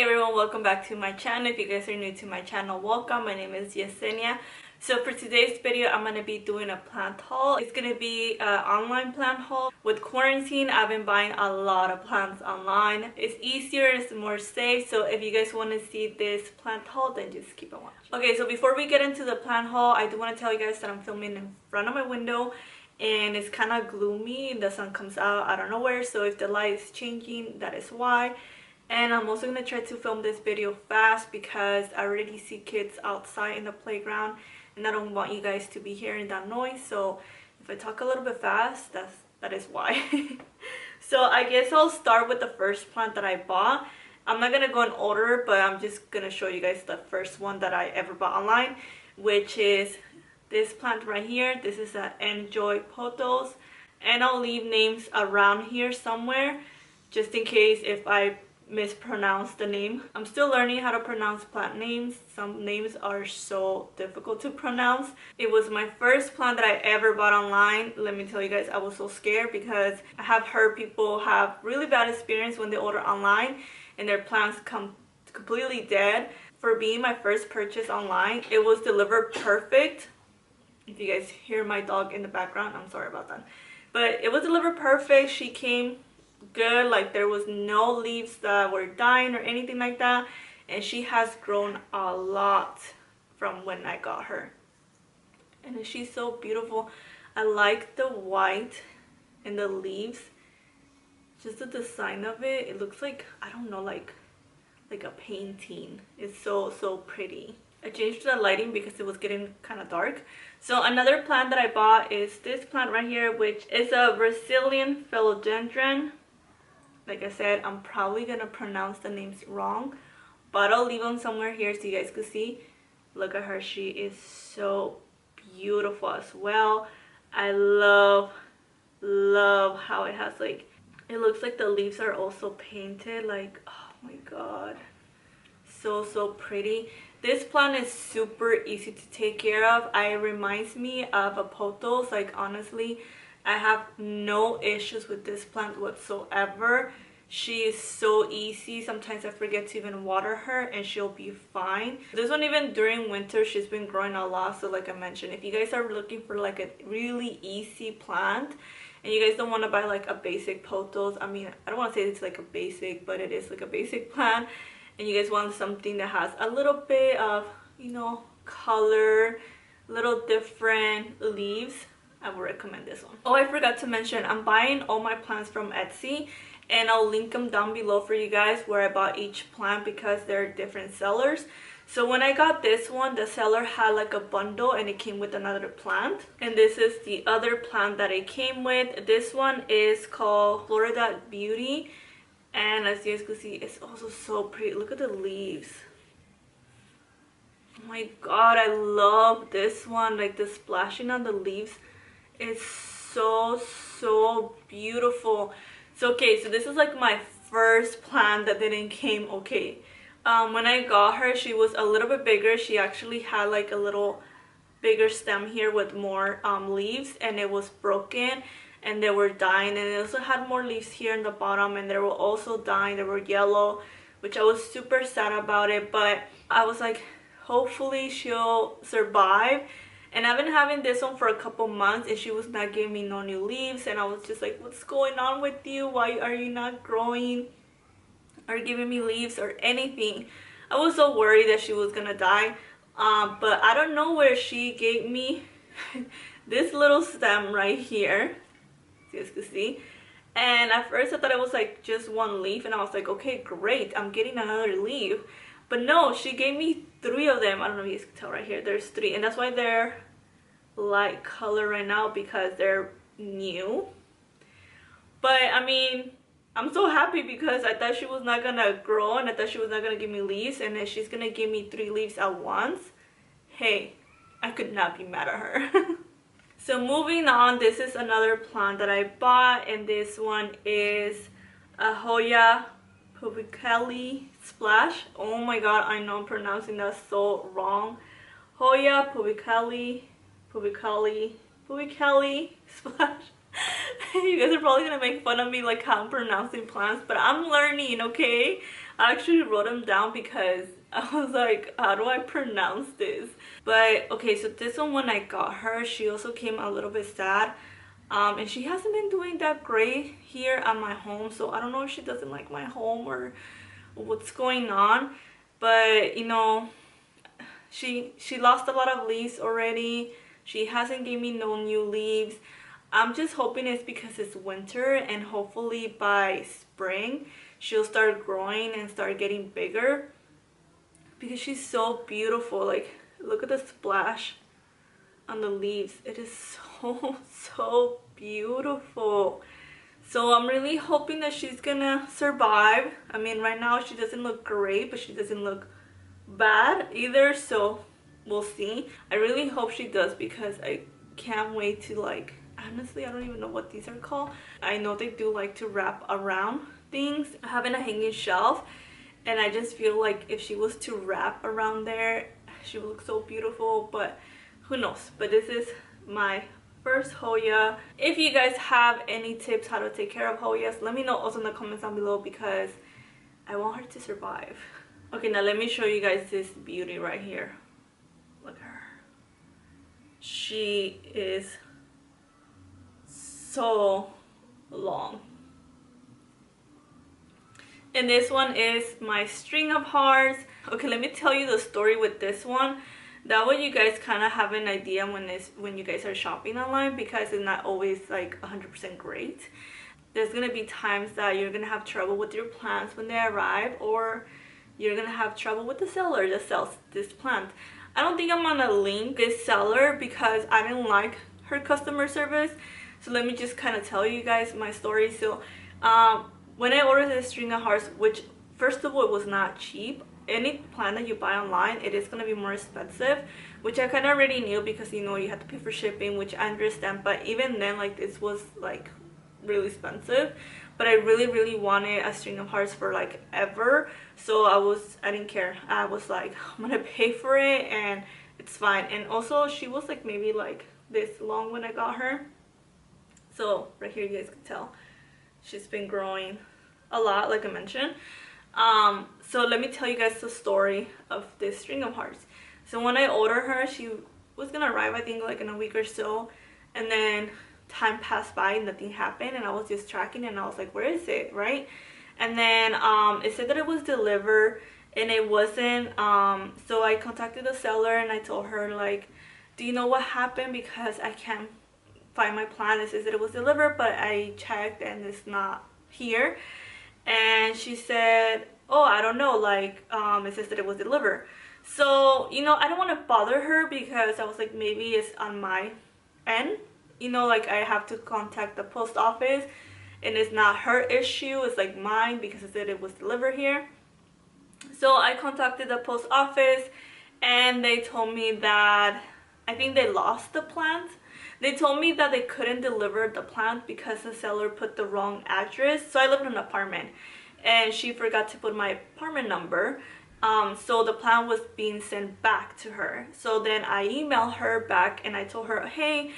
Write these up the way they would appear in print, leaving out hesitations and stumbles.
everyone, welcome back to my channel. If you guys are new to my channel, welcome. My name is Yesenia. So for today's video, I'm going to be doing a plant haul. It's going to be an online plant haul. With quarantine, I've been buying a lot of plants online. It's easier, it's more safe. So if you guys want to see this plant haul, then just keep on watching. Okay, so before we get into the plant haul, I do want to tell you guys that I'm filming in front of my window. And it's kind of gloomy and the sun comes out out of nowhere. So if the light is changing, that is why. And I'm also going to try to film this video fast because I already see kids outside in the playground and I don't want you guys to be hearing that noise. So if I talk a little bit fast, that is why. So I guess I'll start with the first plant that I bought. I'm not going to go in order, but I'm just going to show you guys the first one that I ever bought online, which is this plant right here. This is a Njoy Pothos, and I'll leave names around here somewhere just in case if I mispronounce the name. I'm still learning how to pronounce plant names. Some names are so difficult to pronounce. It was my first plant that I ever bought online. Let me tell you guys, I was so scared because I have heard people have really bad experience when they order online and their plants come completely dead. For being my first purchase online, it was delivered perfect. If you guys hear my dog in the background, I'm sorry about that. But it was delivered perfect. She came good, like there was no leaves that were dying or anything like that, and she has grown a lot from when I got her, and she's so beautiful. I like the white and the leaves, just the design of it. It looks like, I don't know, like a painting. It's so pretty. I changed the lighting because it was getting kind of dark. So another plant that I bought is this plant right here, which is a Brazilian Philodendron. Like I said, I'm probably gonna pronounce the names wrong, but I'll leave them somewhere here so you guys can see. Look at her, she is so beautiful as well. I love how it has, like, it looks like the leaves are also painted. Like, oh my god, so pretty. This plant is super easy to take care of. It reminds me of a pothos. Like, honestly, I have no issues with this plant whatsoever. She is so easy. Sometimes I forget to even water her and she'll be fine. This one, even during winter, she's been growing a lot. So like I mentioned, if you guys are looking for like a really easy plant and you guys don't want to buy like a basic pothos, I mean, I don't want to say it's like a basic, but it is like a basic plant, and you guys want something that has a little bit of, you know, color, little different leaves, I would recommend this one. Oh, I forgot to mention, I'm buying all my plants from Etsy, and I'll link them down below for you guys where I bought each plant because they're different sellers. So when I got this one, the seller had like a bundle and it came with another plant, and this is the other plant that it came with. This one is called Florida Beauty, and as you guys can see, it's also so pretty. Look at the leaves. Oh my god, I love this one. Like, the splashing on the leaves is so beautiful. So okay, so this is like my first plant that didn't came okay. When I got her, she was a little bit bigger. She actually had like a little bigger stem here with more leaves, and it was broken and they were dying, and it also had more leaves here in the bottom and they were also dying. They were yellow, which I was super sad about it, but I was like, hopefully she'll survive. And I've been having this one for a couple months and she was not giving me no new leaves, and I was just like, what's going on with you? Why are you not growing or giving me leaves or anything? I was so worried that she was gonna die. But I don't know where she gave me this little stem right here, as you guys can see. And at first I thought it was like just one leaf, and I was like, okay, great, I'm getting another leaf. But no, she gave me 3 of them. I don't know if you guys can tell right here, there's 3, and that's why they're light color right now, because they're new. But I mean, I'm so happy because I thought she was not gonna grow and I thought she was not gonna give me leaves, and then she's gonna give me 3 leaves at once. Hey, I could not be mad at her. So moving on, this is another plant that I bought, and this one is a Hoya pubicalyx splash. Oh my god, I know I'm pronouncing that so wrong. Hoya pubicalyx splash. You guys are probably gonna make fun of me like how I'm pronouncing plants, but I'm learning, okay? I actually wrote them down because I was like, how do I pronounce this? But okay, so this one, when I got her, she also came a little bit sad. And she hasn't been doing that great here at my home, so I don't know if she doesn't like my home or what's going on. But you know, she lost a lot of leaves already. She hasn't given me no new leaves. I'm just hoping it's because it's winter, and hopefully by spring she'll start growing and start getting bigger, because she's so beautiful. Like, look at the splash on the leaves. It is so so beautiful. So I'm really hoping that she's gonna survive. I mean, right now she doesn't look great, but she doesn't look bad either, so we'll see. I really hope she does, because I can't wait to, like, honestly, I don't even know what these are called. I know they do like to wrap around things. I have in a hanging shelf, and I just feel like if she was to wrap around there, she would look so beautiful, but who knows. But this is my first Hoya. If you guys have any tips how to take care of Hoyas, let me know also in the comments down below, because I want her to survive. Okay, now let me show you guys this beauty right here. Look at her. She is so long. And this one is my string of hearts. Okay, let me tell you the story with this one. That way you guys kind of have an idea when you guys are shopping online, because it's not always like 100% great. There's gonna be times that you're gonna have trouble with your plants when they arrive, or you're gonna have trouble with the seller that sells this plant. I don't think I'm gonna link this seller because I didn't like her customer service. So let me just kind of tell you guys my story. So when I ordered this string of hearts, which first of all, it was not cheap. Any plant that you buy online, it is going to be more expensive, which I kind of already knew, because you know you have to pay for shipping, which I understand. But even then, like, this was like really expensive. But I really wanted a string of hearts for like ever, so I didn't care. I was like, I'm gonna pay for it and it's fine. And also she was like maybe like this long when I got her. So right here you guys can tell she's been growing a lot, like I mentioned. So let me tell you guys the story of this string of hearts. So when I ordered her, she was gonna arrive I think like in a week or so, and then time passed by and nothing happened, and I was just tracking, and I was like, where is it, right? And then it said that it was delivered, and it wasn't. So I contacted the seller and I told her, like, do you know what happened, because I can't find my plant. It says that it was delivered, but I checked and it's not here. And she said, oh, I don't know, like, it says that it was delivered. So, you know, I don't want to bother her, because I was like, maybe it's on my end, you know, like I have to contact the post office, and it's not her issue, it's like mine, because it said it was delivered here. So I contacted the post office, and they told me that I think they lost the plant. They told me that they couldn't deliver the plant because the seller put the wrong address. So I live in an apartment, and she forgot to put my apartment number. So the plant was being sent back to her. So then I emailed her back and I told her, hey,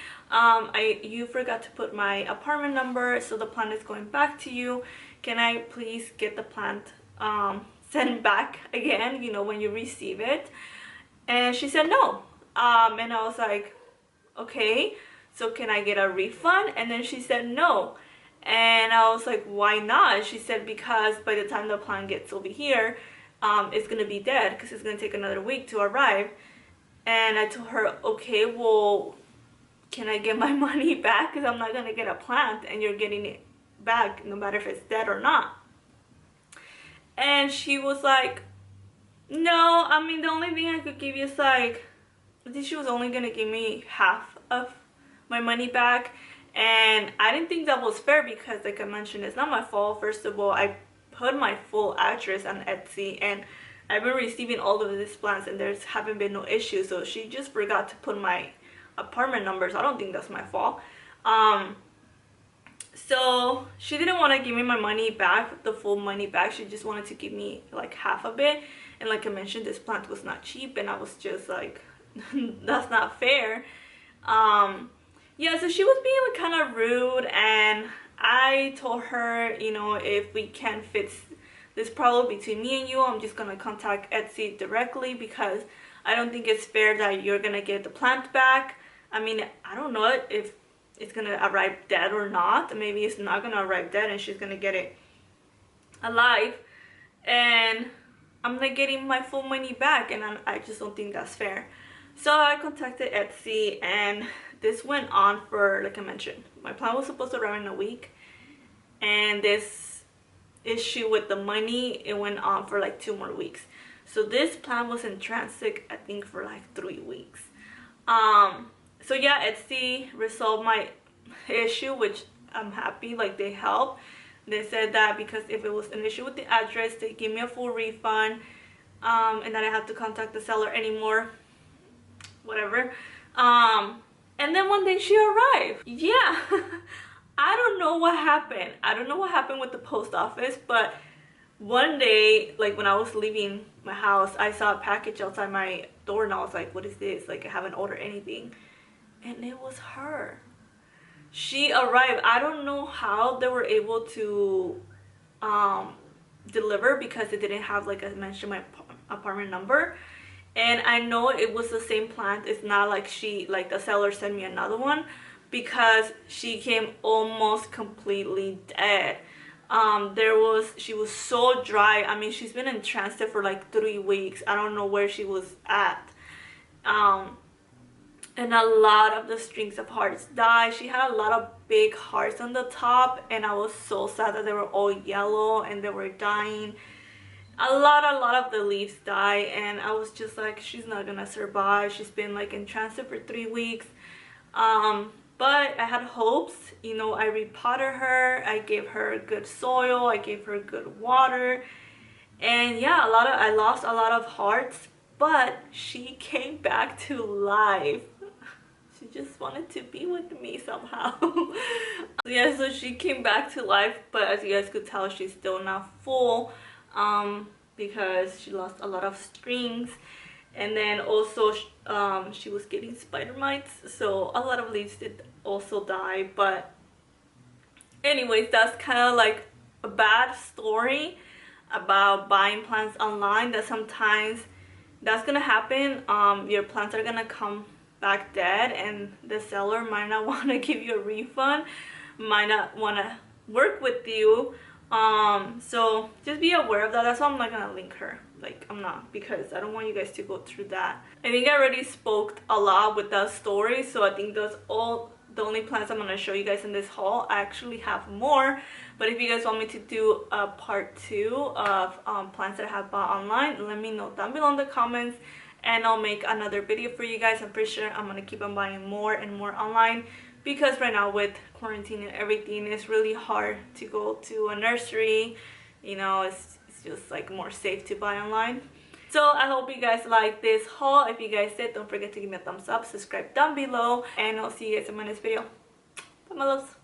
you forgot to put my apartment number, so the plant is going back to you. Can I please get the plant sent back again, you know, when you receive it? And she said no. And I was like, okay, so can I get a refund? And then she said no. And I was like, why not? She said, because by the time the plant gets over here, it's gonna be dead, because it's gonna take another week to arrive. And I told her, okay, well, can I get my money back, because I'm not gonna get a plant and you're getting it back no matter if it's dead or not. And she was like, no, I mean, the only thing I could give you is like, I think she was only gonna give me half of my money back. And I didn't think that was fair, because like I mentioned, it's not my fault. First of all, I put my full address on Etsy, and I've been receiving all of these plants and there's haven't been no issues. So she just forgot to put my apartment numbers. I don't think that's my fault. So she didn't want to give me my money back, the full money back. She just wanted to give me like half of it. And like I mentioned, this plant was not cheap, and I was just like, that's not fair. Yeah, so she was being like kind of rude, and I told her, you know, if we can't fix this problem between me and you. I'm just gonna contact Etsy directly because I don't think it's fair that you're gonna get the plant back. I mean, I don't know if it's gonna arrive dead or not. Maybe it's not gonna arrive dead and she's gonna get it alive, and I'm not getting my full money back, and I just don't think that's fair. So I contacted Etsy, and this went on for, like I mentioned, my plant was supposed to arrive in a week, and this issue with the money, it went on for like 2 more weeks. So this plant was in transit, I think, for like 3 weeks. So yeah, Etsy resolved my issue, which I'm happy, like they helped. They said that because if it was an issue with the address, they give me a full refund, and that I have to contact the seller anymore, whatever. And then one day she arrived. Yeah. I don't know what happened. I don't know what happened with the post office, but one day, like when I was leaving my house, I saw a package outside my door, and I was like, what is this? Like, I haven't ordered anything. And it was her. She arrived. I don't know how they were able to deliver, because it didn't have, like I mentioned, my apartment number. And I know it was the same plant. It's not like the seller sent me another one, because she came almost completely dead. She was so dry. I mean, she's been in transit for like 3 weeks. I don't know where she was at. And a lot of the strings of hearts died. She had a lot of big hearts on the top, and I was so sad that they were all yellow and they were dying. A lot of the leaves died, and I was just like, she's not gonna survive. She's been like in transit for 3 weeks. But I had hopes. You know, I repotted her. I gave her good soil. I gave her good water. And yeah, I lost a lot of hearts, but she came back to life. She just wanted to be with me somehow. Yeah, so she came back to life, but as you guys could tell, she's still not full, because she lost a lot of strings. And then also she was getting spider mites, so a lot of leaves did also die. But anyways, that's kind of like a bad story about buying plants online, that sometimes that's gonna happen. Your plants are gonna come back dead, and the seller might not want to give you a refund, might not want to work with you. So just be aware of that. That's why I'm not gonna link her. Like, I'm not, because I don't want you guys to go through that. I think I already spoke a lot with that story, so I think that's all the only plants I'm going to show you guys in this haul. I actually have more, but if you guys want me to do a part 2 of plants that I have bought online, let me know down below in the comments, and I'll make another video for you guys. I'm pretty sure I'm going to keep on buying more and more online, because right now with quarantine and everything, it's really hard to go to a nursery. You know, it's just like more safe to buy online. So I hope you guys like this haul. If you guys did, don't forget to give me a thumbs up, subscribe down below, and I'll see you guys in my next video. Bye, my loves.